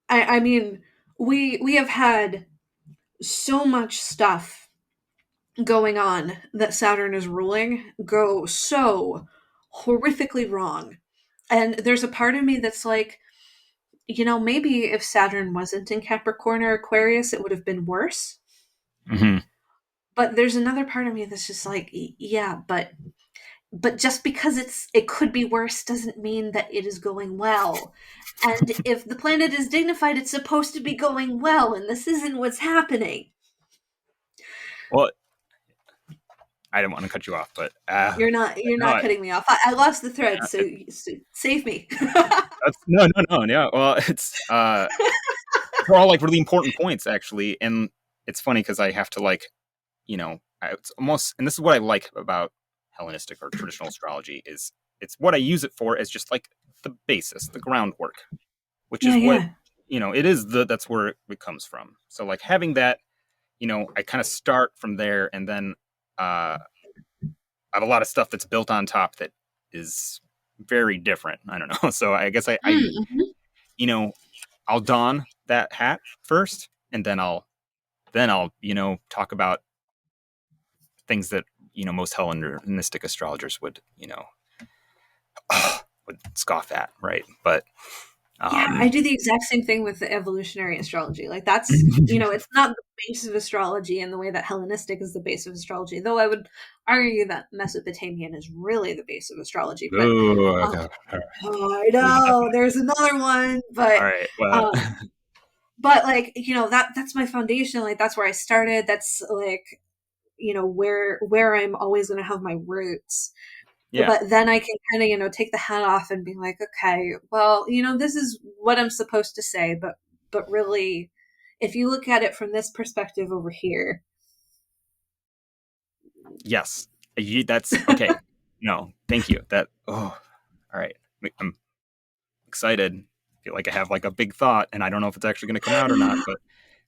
I mean, we have had so much stuff going on that Saturn is ruling go so horrifically wrong. And there's a part of me that's like, maybe if Saturn wasn't in Capricorn or Aquarius, it would have been worse. Hmm. But there's another part of me that's just like, yeah, but just because it could be worse doesn't mean that it is going well. And if the planet is dignified, it's supposed to be going well, and this isn't what's happening. Well, I didn't want to cut you off, but You're no, not cutting me off. I lost the thread, so save me. no, yeah. Well, they're all like really important points actually, and it's funny because I have to like, it's almost, and this is what I like about Hellenistic or traditional astrology is it's what I use it for as just like the basis, the groundwork, which Yeah, is what yeah. it is that's where it comes from. So like having that, I kind of start from there, and then I have a lot of stuff that's built on top that is very different. I don't know. So I guess Mm-hmm. you know, I'll don that hat first, and then I'll talk about things that most Hellenistic astrologers would would scoff at, right? But Yeah, I um, do the exact same thing with the evolutionary astrology. Like that's, it's not the base of astrology in the way that Hellenistic is the base of astrology, though I would argue that Mesopotamian is really the base of astrology. But ooh, um, okay. All right. oh, I Leave it that know way. there's another one, All right. Well, um, but like that's my foundation. Like that's where I started. That's like where I'm always going to have my roots. yeah. But then I can kind of take the hat off and be like, okay, well, this is what I'm supposed to say, but really, if you look at it from this perspective over here. Yes. That's okay. No, thank you. That. Oh, all right. I'm excited. I feel like I have like a big thought, and I don't know if it's actually going to come out or not. But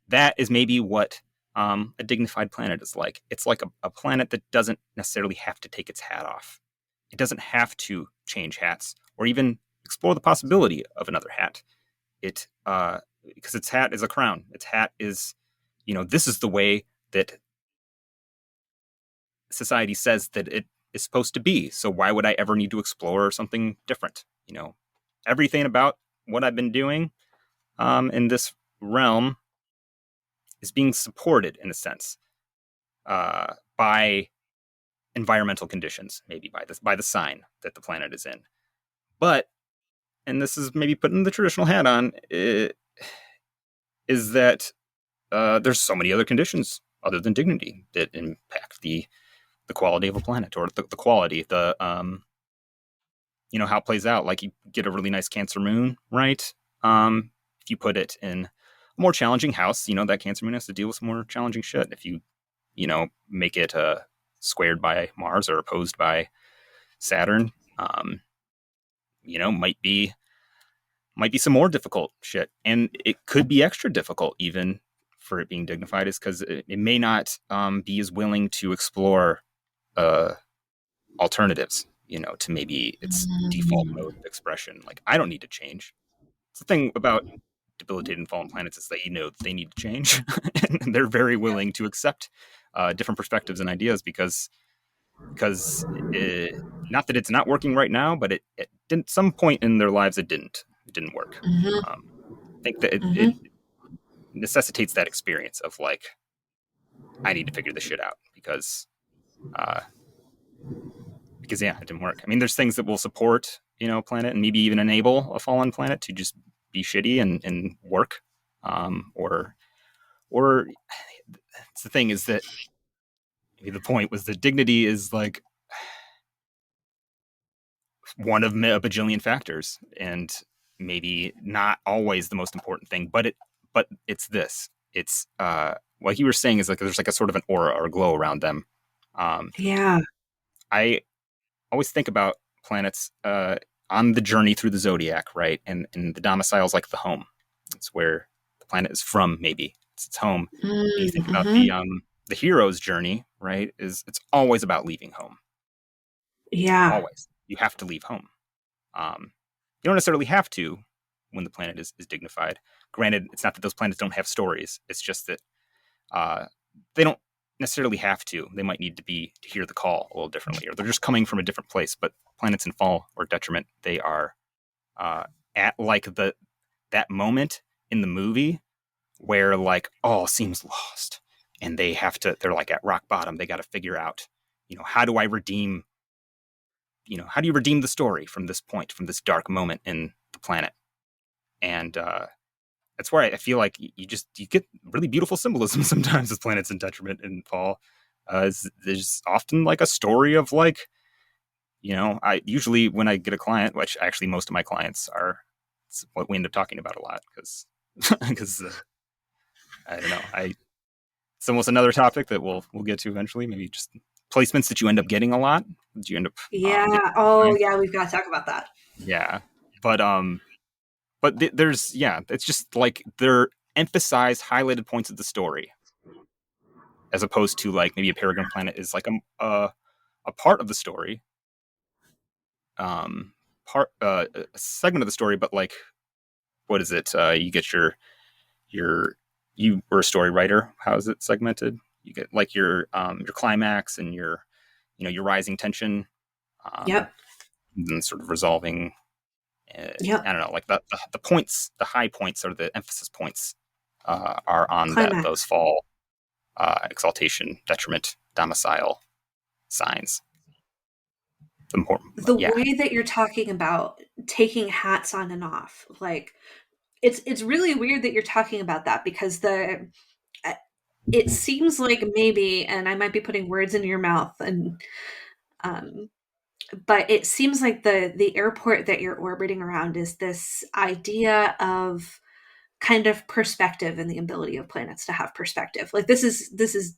that is maybe what a dignified planet is like. It's like a planet that doesn't necessarily have to take its hat off. It doesn't have to change hats or even explore the possibility of another hat. It because its hat is a crown. Its hat is, this is the way that society says that it is supposed to be. So why would I ever need to explore something different? Everything about what I've been doing in this realm is being supported in a sense by environmental conditions, maybe by the sign that the planet is in. But and this is maybe putting the traditional hat on, is that there's so many other conditions other than dignity that impact the quality of a planet or the quality, how it plays out. Like you get a really nice Cancer moon, right? If you put it in a more challenging house, that Cancer moon has to deal with some more challenging shit. If you, make it squared by Mars or opposed by Saturn, might be some more difficult shit, and it could be extra difficult even for it being dignified, is because it may not be as willing to explore uh, alternatives, to maybe its default mode of expression. Like I don't need to change. It's the thing about debilitated and fallen planets is that they need to change, and they're very willing to accept different perspectives and ideas because not that it's not working right now, but it didn't. Some point in their lives, it didn't work. Hmm. Um, I think that it Hmm. necessitates that experience of like I need to figure this shit out uh, because yeah, it didn't work. I mean, there's things that will support a planet and maybe even enable a fallen planet to just be shitty and work, or it's the thing is that maybe the point was that dignity is like one of a bajillion factors, and maybe not always the most important thing, but it's this. It's like you were saying, is like there's like a sort of an aura or a glow around them. Um, Yeah. I always think about planets on the journey through the zodiac, right? And the domicile is like the home. It's where the planet is from. Maybe it's its home. And you think about Mm-hmm. the hero's journey, right? Is it's always about leaving home. Yeah. Always, you have to leave home. Um, you don't necessarily have to when the planet is dignified. Granted, it's not that those planets don't have stories. It's just that uh, they don't necessarily have to. They might need to hear the call a little differently, or they're just coming from a different place. But planets in fall or detriment, they are uh, at like that moment in the movie where like all seems lost, and they're like at rock bottom. They got to figure out, how do I redeem how do you redeem the story from this point, from this dark moment in the planet? And that's where I feel like you get really beautiful symbolism sometimes with planets in detriment and fall. There's often like a story of like, I usually when I get a client, which actually most of my clients are, it's what we end up talking about a lot because because I don't know, it's almost another topic that we'll get to eventually. Maybe just placements that you end up getting a lot. That you end up getting. Yeah. Oh, yeah. We've got to talk about that. Yeah, but there's it's just like they're emphasize highlighted points of the story as opposed to like maybe a peregrine planet is like a part of the story, part a segment of the story, but like what is it? You get your you were a story writer. How is it segmented? You get like your climax and your rising tension, um, Yep. and then sort of resolving. Yep. I don't know, like the points, the high points or the emphasis points are on those Climax. fall exaltation, detriment, domicile signs. The more, The yeah. way that you're talking about taking hats on and off, like it's really weird that you're talking about that because the uh, it seems like maybe, and I might be putting words in your mouth, and um, but it seems like the airport that you're orbiting around is this idea of kind of perspective and the ability of planets to have perspective. Like this is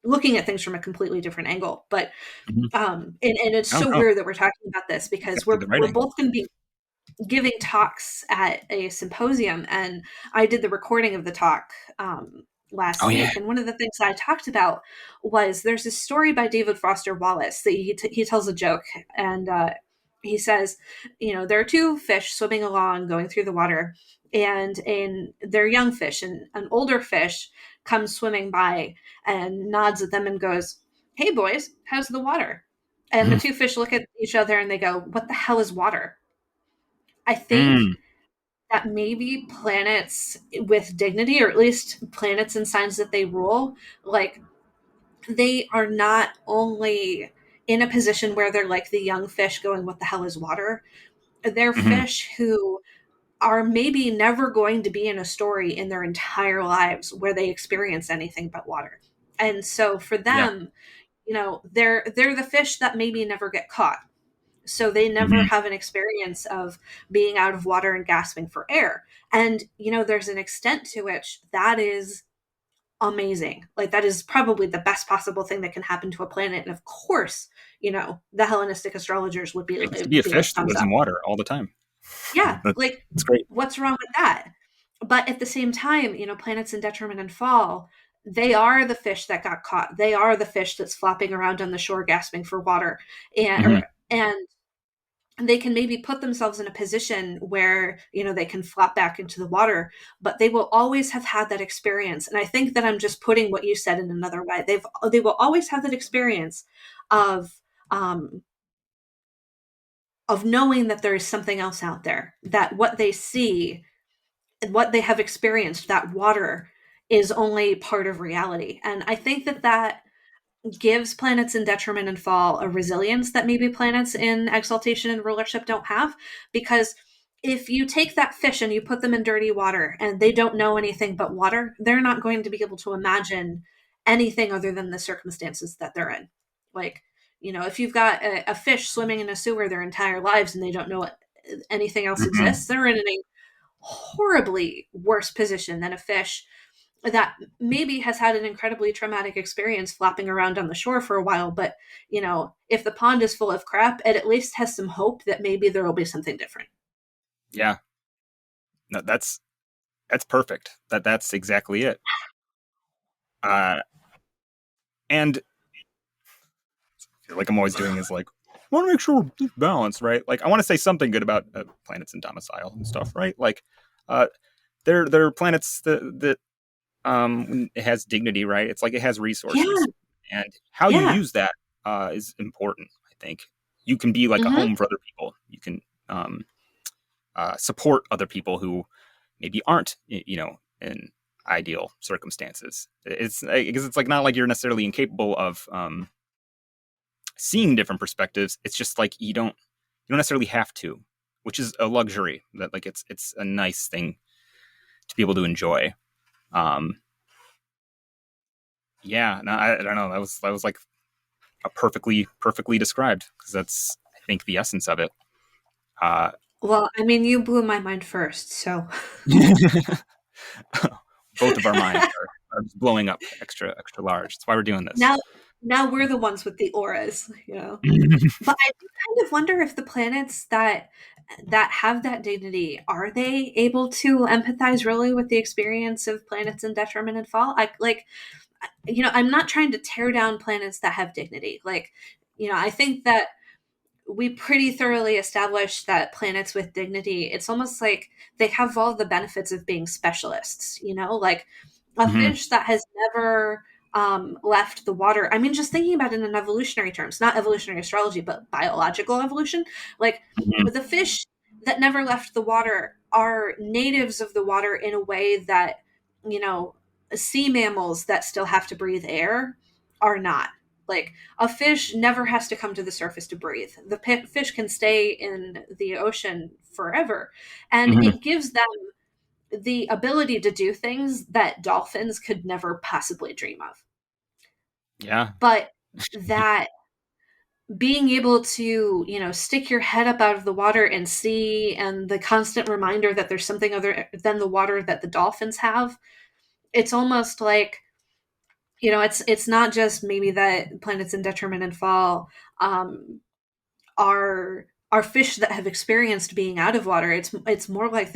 looking at things from a completely different angle, but Mhm. and it's I don't so know. weird that we're talking about this because Got the right we're angle. both going to be giving talks at a symposium, and I did the recording of the talk Oh last yeah. week. And one of the things I talked about was there's a story by David Foster Wallace that he tells a joke, and he says, there are two fish swimming along, going through the water, and they're young fish, and an older fish comes swimming by and nods at them and goes, "Hey boys, how's the water?" And the two fish look at each other and they go, "What the hell is water?" I think Mm. that maybe planets with dignity, or at least planets and signs that they rule, like they are not only in a position where they're like the young fish going, "What the hell is water?" They're Hmm. fish who are maybe never going to be in a story in their entire lives where they experience anything but water. And so for Yeah. them, they're the fish that maybe never get caught, so they never Hmm. have an experience of being out of water and gasping for air. And there's an extent to which that is amazing. Like that is probably the best possible thing that can happen to a planet. And of course, the Hellenistic astrologers would be To be a like fish that thumbs lives up. in water all the time. Yeah, That's like that's great. what's wrong with that? But at the same time, planets in detriment and fall, they are the fish that got caught. They are the fish that's flopping around on the shore gasping for water. Hmm. And they can maybe put themselves in a position where they can flop back into the water, but they will always have had that experience. And I think that I'm just putting what you said in another way. They will always have that experience of um of knowing that there is something else out there, that what they see and what they have experienced, that water is only part of reality. And I think that that gives planets in detriment and fall a resilience that maybe planets in exaltation and rulership don't have. Because if you take that fish and you put them in dirty water and they don't know anything but water, they're not going to be able to imagine anything other than the circumstances that they're in. Like, if you've got a fish swimming in a sewer their entire lives and they don't know anything else exists, Hmm. they're in a horribly worse position than a fish that maybe has had an incredibly traumatic experience flopping around on the shore for a while. But, if the pond is full of crap, it at least has some hope that maybe there will be something different. Yeah, no, that's perfect. That's exactly it. Uh, and like I'm always doing is like, I want to make sure we're balanced, right? Like I want to say something good about planets and domicile and stuff, right? Like, uh, they're planets that it has dignity, right? It's like it has Yeah, resources, and how you yeah. use that is important. I think you can be like a Hmm. home for other people. You can um, support other people who maybe aren't, in ideal circumstances. It's because it's like not like you're necessarily incapable of seeing different perspectives. It's just like you don't necessarily have to, which is a luxury that like it's a nice thing to be able to enjoy. Um, yeah, no, I don't know. That was like a perfectly described because that's I think the essence of it. Uh, Well, I mean, you blew my mind first, so both of our minds are blowing up extra large. That's why we're doing this. now now we're the ones with the auras. But I do kind of wonder if the planets that have that dignity, are they able to empathize really with the experience of planets in detriment and fall? I'm not trying to tear down planets that have dignity. I think that we pretty thoroughly established that planets with dignity, it's almost like they have all the benefits of being specialists. Like a Hmm. fish that has never left the water. I mean, just thinking about it in evolutionary terms, not evolutionary astrology, but biological evolution. Like Hmm. the fish that never left the water are natives of the water in a way that, you know, sea mammals that still have to breathe air are not. Like a fish never has to come to the surface to breathe. The fish can stay in the ocean forever. And Hmm. it gives them the ability to do things that dolphins could never possibly dream of. Yeah. But that being able to, stick your head up out of the water and see, and the constant reminder that there's something other than the water that the dolphins have, it's almost like, it's not just maybe that planets in detriment and fall um, are fish that have experienced being out of water. It's more like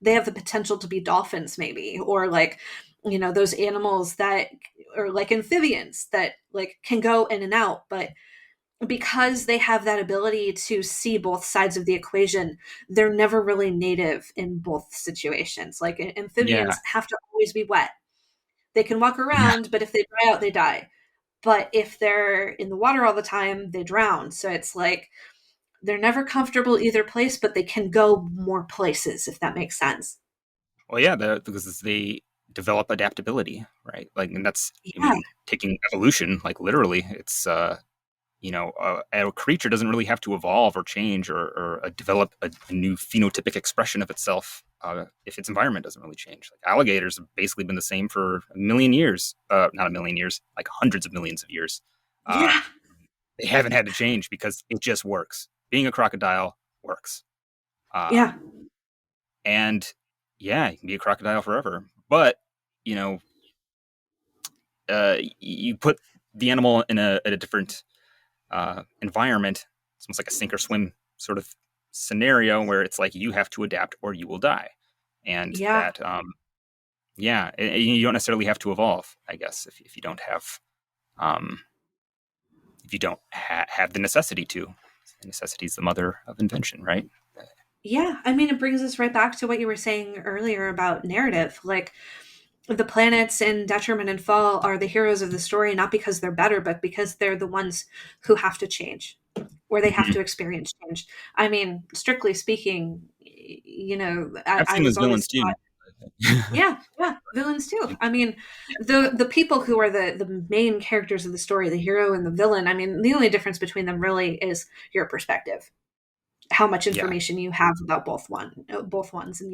they have the potential to be dolphins maybe, or like, those animals that are like amphibians that like can go in and out, but because they have that ability to see both sides of the equation, they're never really native in both situations. Like Yeah. amphibians have to always be wet. They can walk Yeah. around, but if they dry out, they die. But if they're in the water all the time, they drown. So it's like they're never comfortable either place, but they can go more places, if that makes sense. Well, yeah, because they develop adaptability, right? Like, and that's, I Yeah, mean, taking evolution, like literally, it's, a creature doesn't really have to evolve or change or develop a new phenotypic expression of itself if its environment doesn't really change. Like alligators have basically been the same for a million years, not a million years, like hundreds of millions of years. Uh, yeah, they haven't had to change because it just works. Being a crocodile works. Uh, yeah, and yeah, you can be a crocodile forever. But you know, you put the animal in a different environment. It's almost like a sink or swim sort of scenario where it's like you have to adapt or you will die, and yeah, that yeah, you don't necessarily have to evolve. I guess if you don't have um, if you don't have the necessity to. Necessity is the mother of invention, right? yeah. I mean, it brings us right back to what you were saying earlier about narrative. Like the planets in detriment and fall are the heroes of the story, not because they're better, but because they're the ones who have to change, or they have Mm-hmm. to experience change. I mean, strictly speaking, I, I've I seen those was always villains taught. too. Yeah. Yeah, yeah, villains too. I mean, the people who are the main characters of the story, the hero and the villain. I mean, the only difference between them really is your perspective, how much Yeah. information you have about both ones, and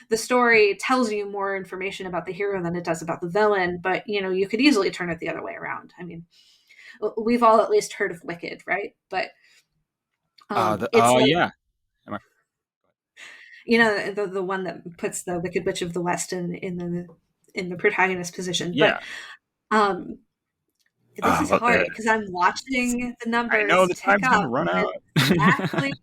the story tells you more information about the hero than it does about the villain. But you could easily turn it the other way around. I mean, we've all at least heard of Wicked, right? But it's Oh like, yeah. Am I- the one that puts the Wicked Witch of the West in the protagonist position. But Yeah. um, this is But hard because I'm watching the I know numbers the tick time's up, gonna run and out. it's exactly